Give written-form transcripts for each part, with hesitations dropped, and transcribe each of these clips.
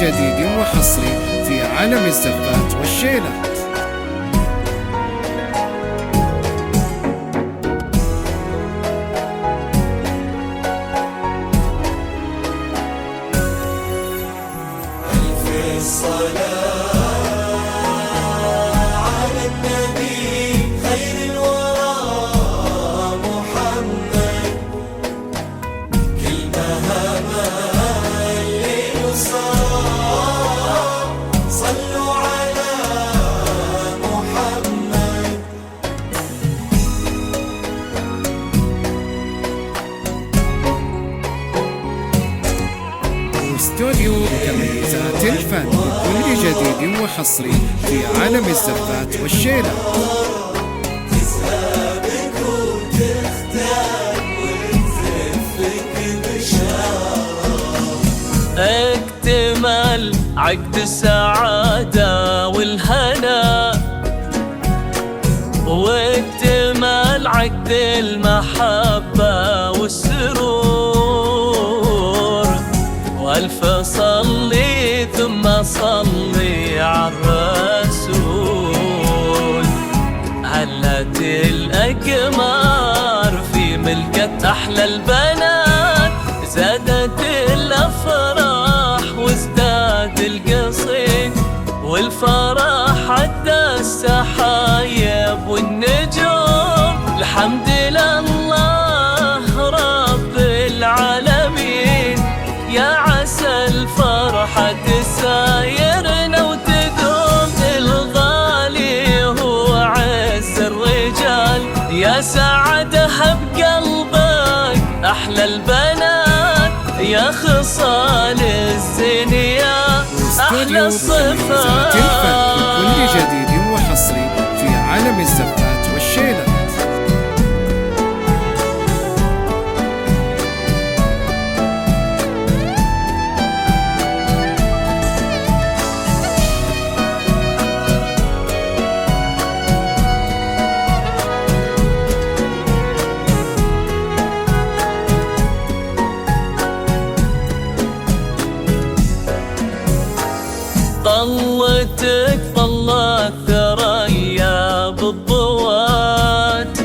جديد وحصري في عالم الزفات والشيلات. استوديو متميزات الفن بكل جديد وحصري في عالم الزفات والشيلات. اكتمل عقد السعادة والهنا، واكتمل عقد المحبة والسرور، والف صلي ثم صلي عالرسول. هلت الأقمار في ملكة أحلى البنات، زادت الأفراح وازداد القصيد، والفرح عدى السحايب والنجوم. الحمد لله رب العالمين، يا عسى الفرحة تسايرنا وتدوم. الغالي هو عز الرجال، يا سعدها بقلبك أحلى البنات، يا خصال الزين يا أحلى الصفات. كل جديد وحصري في عالم الزفات والشيلات. طلتك طلت ثريا بالضوات،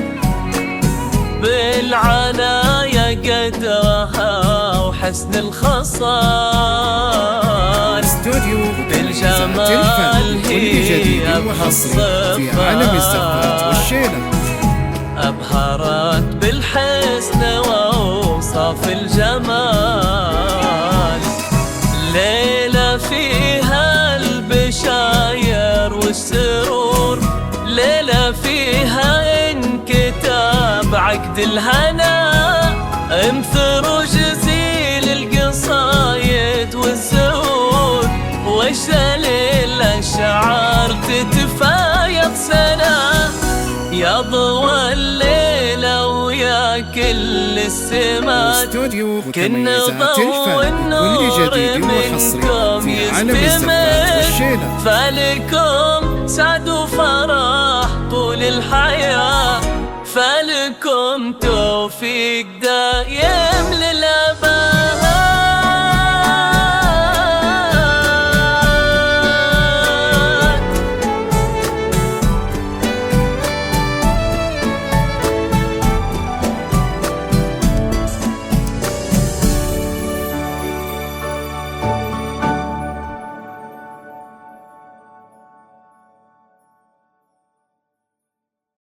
بالعناية قدرها وحسن الخصال. بالجمال هي وحصري في عالم الزفات والشيلات. أبهرت بالحسن وأوصاف الجمال، ليلة فيها البشاير والسرور، ليلة فيها انكتاب عقد الهنا، امثر جزيل القصايد والزهور، واشتل الأشعار تتفايض سنة، يا ضوى الليلة ويا كل السمات. كنا ضوء النور منكم يسبمن، فلكم سعد وفرح طول الحياة، فلكم توفيق دايم.